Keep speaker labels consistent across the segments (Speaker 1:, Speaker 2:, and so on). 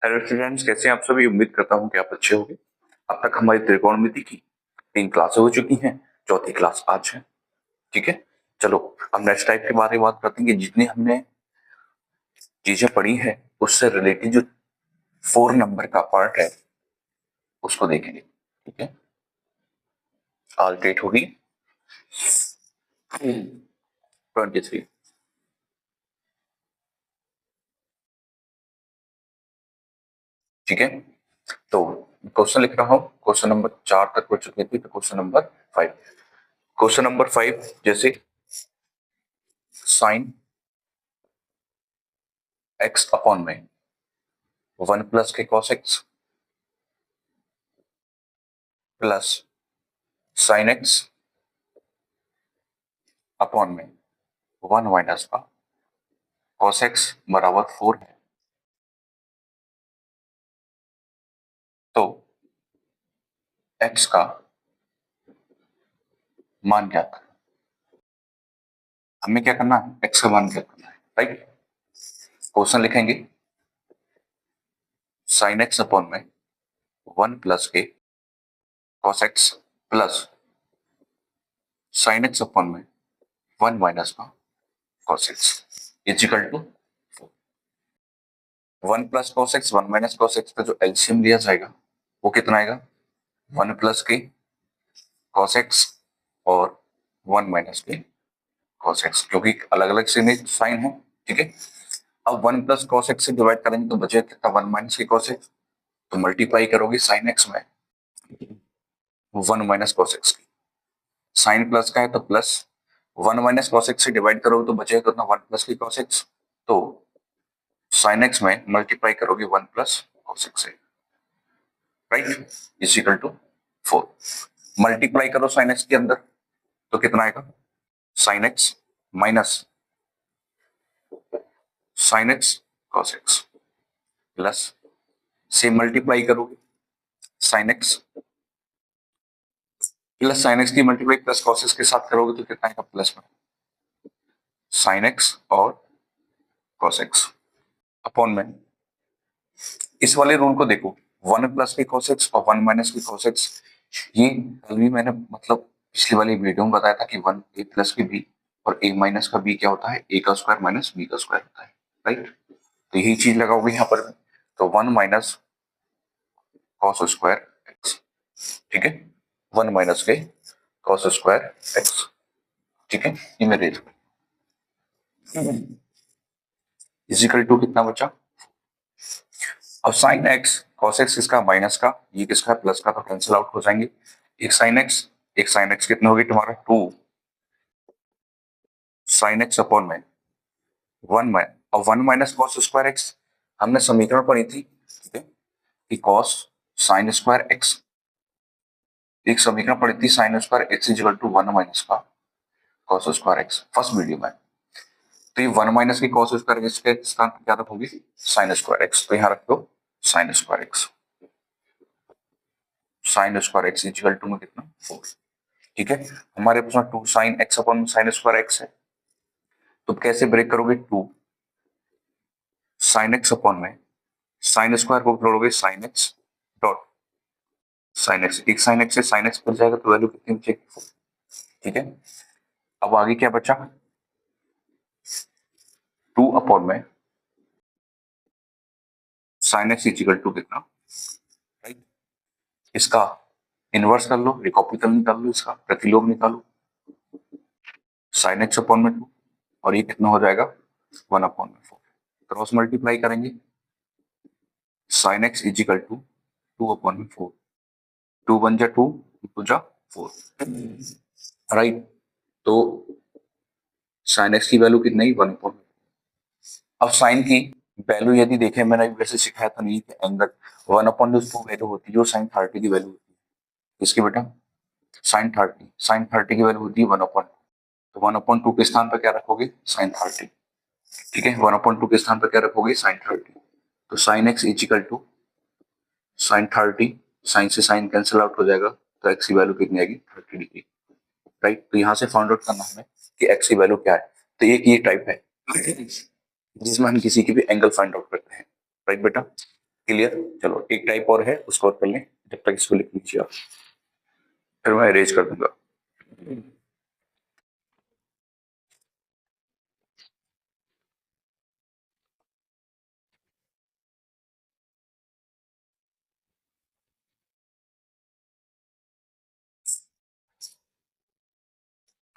Speaker 1: Hello students, कैसे हैं आप सभी। उम्मीद करता हूं कि आप अच्छे होंगे। अब तक हमारी त्रिकोणमिति की 3 क्लासें हो चुकी हैं, चौथी क्लास आज है। ठीक है, चलो अब नेक्स्ट टाइप के बारे में बात करते हैं कि जितनी हमने चीजें पढ़ी है उससे रिलेटेड जो 4 नंबर का पार्ट है उसको देखेंगे। ठीक है, आज डेट होगी 23। ठीक है, तो क्वेश्चन लिख रहा हूं। क्वेश्चन नंबर 4 तक हो चुकी थी, तो क्वेश्चन नंबर 5। क्वेश्चन नंबर 5 जैसे साइन एक्स अपॉन में 1 प्लस के cos x plus sine x upon में 1 माइनस का कॉस एक्स बराबर 4 है। तो एक्स का मान ज्ञात करना। हमें क्या करना है, एक्स का मान ज्ञात करना है। राइट, क्वेश्चन लिखेंगे साइन एक्स अपॉन में 1 प्लस के cos x plus sine x upon में 1 माइनस का cos x is equal to 1 plus cos x 1 minus cos x का जो एलसीएम लिया जाएगा वो कितना आएगा, 1 प्लस के कॉस एक्स और 1 माइनस के कॉस एक्स, क्योंकि अलग अलग से साइन है। ठीक है, अब 1 प्लस कॉस एक्स से डिवाइड करेंगे तो बचेगा कितना, 1 माइनस के कॉस एक्स। तो मल्टीप्लाई करोगे साइन एक्स में 1 माइनस कॉस एक्स की, साइन प्लस का है तो प्लस 1 माइनस कॉस एक्स से डिवाइड करोगे तो बचेगा कितना, 1 प्लस की कॉस एक्स। तो साइन एक्स में मल्टीप्लाई करोगे 1 प्लस कॉस एक्स से, right, is equal to 4। Multiply करो साइन एक्स के अंदर तो कितना आएगा, sine x minus sine x cos x plus से मल्टीप्लाई करोगे sine x plus sine x की मल्टीप्लाई प्लस कॉस एक्स के साथ करोगे तो कितना आएगा, प्लस में साइन एक्स और कॉस एक्स अपॉन में। इस वाले रूल को देखो, 1 प्लस की कॉस एक्स और 1 माइनस की कॉस एक्स, ये कल भी मैंने मतलब पिछली वाली वीडियो में बताया था कि 1 ए प्लस की बी और ए माइनस का बी क्या होता है, ए का स्क्वायर माइनस बी का स्क्वायर होता है। राइट, तो यही चीज लगाओगे यहाँ पर। तो 1 माइनस कॉस स्क्वायर एक्स, ठीक है, 1 माइनस के कॉस स्क्वायर एक्स। ठीक है, ये मेरे इजिकल टू कितना बचा, अब साइन एक्स कॉस एक्स किसका, माइनस का, ये किसका है, प्लस का, तो कैंसिल आउट हो जाएंगे। एक साइन एक्स कितना होगी तुम्हारा, 2 साइन एक्स अपॉन में 1 और 1 माइनस कॉस स्क्वायर एक्स। हमने समीकरण पढ़ी थी, ठीक है, कि कॉस साइन स्क्वायर एक्स, एक समीकरण पढ़ी थी sine square x equal to 1 minus का cos square x, first video में। तो ये 1 माइनस की कॉस स्क्वायर एक्स के स्थान पर क्या रखोगे, साइन स्क्वायर एक्स। तो यहाँ रख दो sine square x, sine square x equal to में कितना, 4। ठीक है, हमारे पास में 2 sine x upon sine square x है। तो कैसे ब्रेक करोगे, 2 साइन एक्स अपॉन में साइन स्क्वायर को जोड़ोगे sine x dot sine x, एक साइन एक्स से साइन एक्स बच जाएगा तो वैल्यू कितनी बचेगी, 4। ठीक है, अब आगे क्या बचा, 2 अपॉन में साइन एक्स इक्वल टू कितना, राइट, इसका इनवर्स कर लो, रिकॉपिकल निकाल लो, इसका प्रतिलोम निकालो, साइन एक्स अपॉन में 2 और ये कितना हो जाएगा, 1 अपॉन में 4। क्रॉस मल्टीप्लाई करेंगे, sine x equal to 2 upon में 4, 2 1 जा 2, 2 जा 4, राइट। तो साइन एक्स की वैल्यू कितनी, 1 अपॉन। अब साइन की वैल्यू यदि देखें, मैंने वैसे सिखाया था नहीं, एंगल 1 अपॉन जो 2 वैल्यू होती है, जो साइन 30 की वैल्यू होती है, इसकी बेटा साइन 30 की वैल्यू होती है 1 अपॉन। तो 1 अपॉन 2 के स्थान पर क्या रखोगे, साइन 30। ठीक है, 1 अपॉन 2 के स्थान पर क्या रखोगे, साइन 30। तो sine x is equal to sine 30, sine से साइन कैंसिल आउट हो जाएगा, तो एक्स की वैल्यू कितनी आएगी, 30 डिग्री। राइट, तो यहाँ से फाइंड आउट करना हमें कि एक्स की वैल्यू क्या है। तो एक ये टाइप है जिसमें हम किसी की भी एंगल फाइंड आउट करते हैं। राइट बेटा, क्लियर? चलो एक टाइप और है, उसको और कर लें, जब तक इसको लिख लीजिए आप, फिर मैं अरेंज कर दूंगा।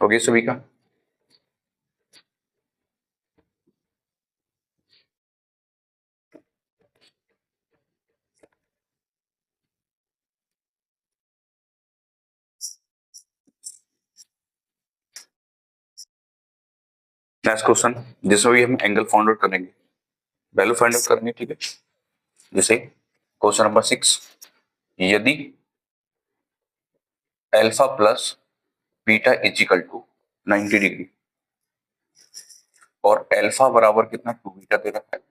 Speaker 1: हो गया सभी का? नेक्स्ट क्वेश्चन, जिसमें भी हम एंगल फाइंड आउट करेंगे, वैल्यू फाइंड आउट करनी है, ठीक है? जैसे क्वेश्चन नंबर 6, यदि alpha plus beta is equal to 90 degree और अल्फा बराबर कितना 2 बीटा दे रखा है,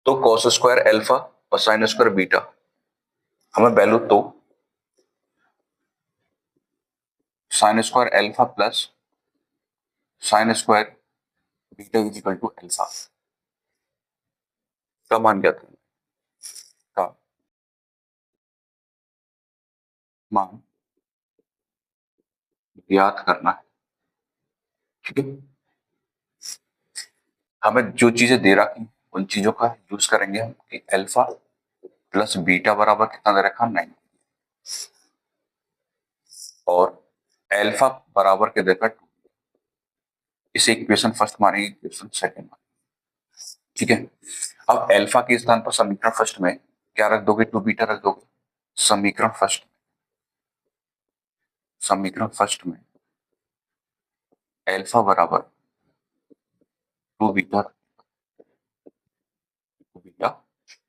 Speaker 1: तो cos स्क्वायर अल्फा और साइन स्क्वायर बीटा हमें वैल्यू, तो sine square alpha plus sine square beta is equal to alpha का मान क्या था, का मान याद करना है, ठीक है? हमें जो चीजें दे रखी हैं उन चीजों का यूज करेंगे हम कि अल्फा प्लस बीटा बराबर कितना दे रखा 9 और अल्फा बराबर के देखा 2, इसे इक्वेशन फर्स्ट मानेंगे, इक्वेशन सेकंड मानेंगे, ठीक है? अब अल्फा के स्थान पर समीकरण फर्स्ट में क्या रख दोगे, 2 बीटा रख दोगे। समीकरण फर्स्ट में अल्फा बराबर 2 बीटा, 2 बीटा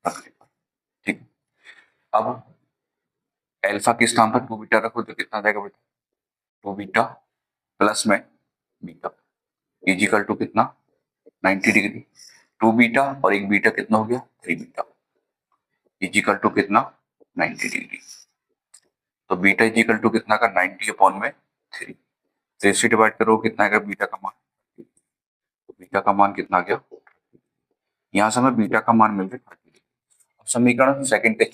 Speaker 1: रखने पर, ठीक है? अब अल्फा के स्थान पर 2 बीटा रखो तो कितना जाएगा बेटा, 2 बीटा प्लस में बीटा इजिकल टू कितना 90 डिग्री, 2 बीटा और एक बीटा कितना हो गया 3 बीटा इजिकल टू कितना 90 डिग्री। तो बीटा इजिकल टू कितना का 90 अपॉन में 3, 3 से डिवाइड करो कितना आएगा बीटा का मान, तो बीटा का मान कितना आ गया, यहाँ से हमें बीटा का मान मिल गया 30 डिग्री। अब समीकरण सेकंड पे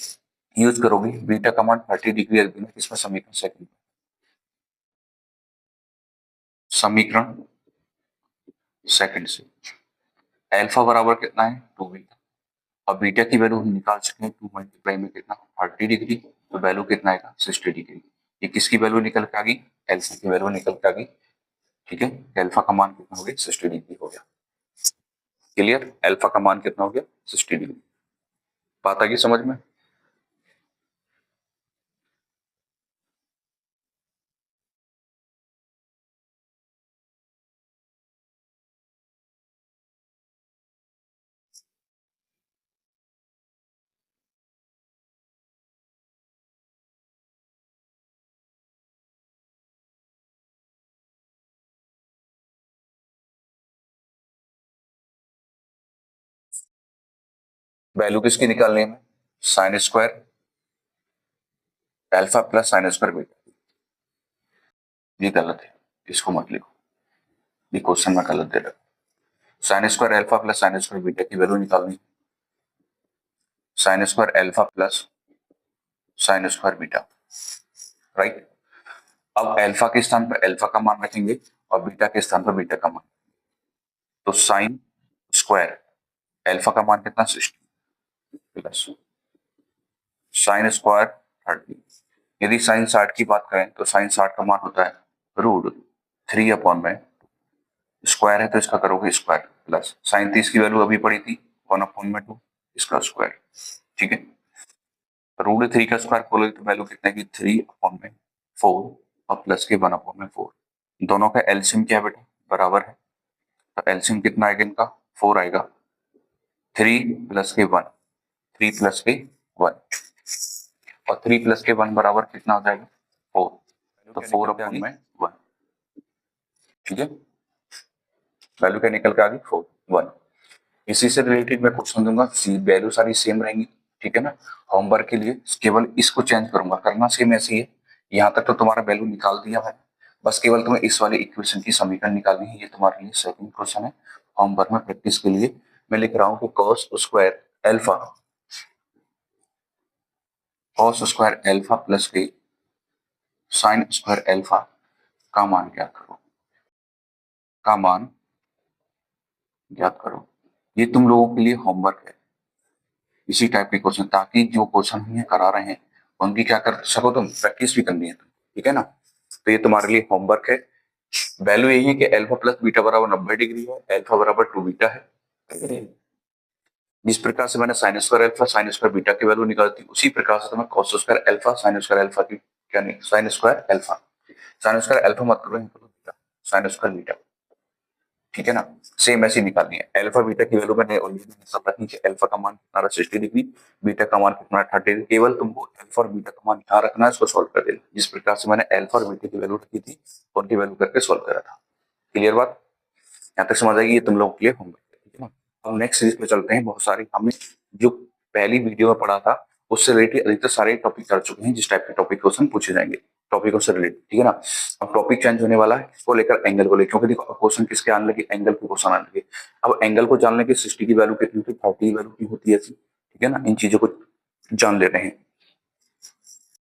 Speaker 1: यूज करोगे, बीटा का मान 30 डिग्री रख देना, इसमें समीकरण सेकंड, समीकरण सेकंड से अल्फा बराबर कितना है 2 बीटा, अब बीटा की वैल्यू हम निकाल सकते हैं, 2 मल्टीप्लाई में कितना 30 डिग्री, तो वैल्यू कितना आएगा 60 डिग्री। ये किसकी वैल्यू निकल के आ गई, अल्फा की वैल्यू निकल के आ गई, ठीक है? अल्फा का मान कितना हो गया 60 डिग्री हो गया। क्लियर? अल्फा का मान कितना हो गया 60 डिग्री। बात आ गई समझ में? वैल्यू किसकी निकालनी है, sign square alpha plus sine square beta. ये गलत है, इसको मत लिखो, ये क्वेश्चन में गलत दे रहा है। Sign square alpha plus sine square beta की वैल्यू निकालनी, sign square alpha plus sine square beta, right? अब अल्फा के स्थान पर अल्फा का मान रखेंगे और बीटा के स्थान पर बीटा का मान, तो साइन स्क्वायर अल्फा का मान कितना 60 प्लस साइन स्क्वायर 30। यदि साइन 60 की बात करें तो साइन 60 का मान होता है √3 अपॉन में, स्क्वायर है तो इसका करोगे स्क्वायर, प्लस साइन 30 की वैल्यू अभी पड़ी थी 1 अपॉन में 2, इसका स्क्वायर, ठीक है? √3 का स्क्वायर खोलोगे तो वैल्यू कितने की 3 अपॉन में 4 और प्लस के 1 अपॉन में 4। दोनों का एलसीएम क्या है बेटा, बराबर है, तो एलसीएम कितना आएगा इनका 4 आएगा, 3 प्लस के 1, 3 प्लस के 1 और 3 प्लस के 1 बराबर कितना हो जाएगा 4, तो 4 अपॉन में 1, ठीक है? वैल्यू क्या निकल के आ गई 4 1। इसी से रिलेटेड मैं क्वेश्चन दूंगा, वैल्यू सारी सेम रहेंगी, ठीक है ना? होमवर्क के लिए केवल इसको चेंज करूंगा, करना सेम ऐसे ही है। यहाँ तक तो तुम्हारा वैल्यू निकाल दिया मैंने, बस केवल तुम्हें इस वाले इक्वेशन की समीकरण निकालनी है। ये तुम्हारे लिए सेकंड क्वेश्चन है, होमवर्क में प्रैक्टिस के लिए मैं लिख रहा हूँ कि cos square alpha cos square alpha plus के साइन स्क्वायर एल्फा का मान ज्ञात करो, का मान ज्ञात करो। ये तुम लोगों के लिए होमवर्क है, इसी टाइप के क्वेश्चन, ताकि जो क्वेश्चन हम ये करा रहे हैं उनकी क्या कर सको तुम, प्रैक्टिस भी करनी है तुम, ठीक है ना। तो ये तुम्हारे लिए होमवर्क है। वैल्यू यही है कि अल्फा प्लस बीटा बराबर 90 डिग्री है, अल्फा बराबर 2 बीटा है। जिस प्रकार से मैंने sign square alpha sign square beta की वैल्यू निकाली थी, उसी प्रकार से तुम्हें cos square alpha sign square alpha की क्या नहीं, sign square alpha sign square alpha मत करो, साइन स्क्वायर बीटा, ठीक है ना। सेम ऐसी निकालनी है। अल्फा बीटा की वैल्यू मैंने सब रखी कि अल्फा का मान कितना 60 डिग्री, बीटा का मान कितना 30 डिग्री। केवल तुमको अल्फा और बीटा का मान यहाँ रखना है, इसको सॉल्व कर देना जिस प्रकार से मैंने अल्फा और बीटा की वैल्यू रखी थी उनकी वैल्यू करके सॉल्व करा था। क्लियर बात, यहाँ तक समझ आएगी, ये तुम लोगों के लिए होमवर्क है, ठीक है ना। अब नेक्स्ट सीरीज पे चलते हैं। बहुत सारी हमने जो पहली वीडियो में पढ़ा था उससे रिलेटेड अधिकतर सारे टॉपिक कर चुके हैं, जिस टाइप के टॉपिक क्वेश्चन पूछे जाएंगे टॉपिकों से रिलेटेड, ठीक है ना। अब टॉपिक चेंज होने वाला है, किसको लेकर, एंगल को लेकर, क्योंकि देखो क्वेश्चन किसके आने लगे, एंगल के क्वेश्चन आने लगे। अब एंगल को जानने की 60 की वैल्यू कितनी होती है, 40 की वैल्यू की होती है, ठीक है ना। इन चीजों को जान ले रहे हैं।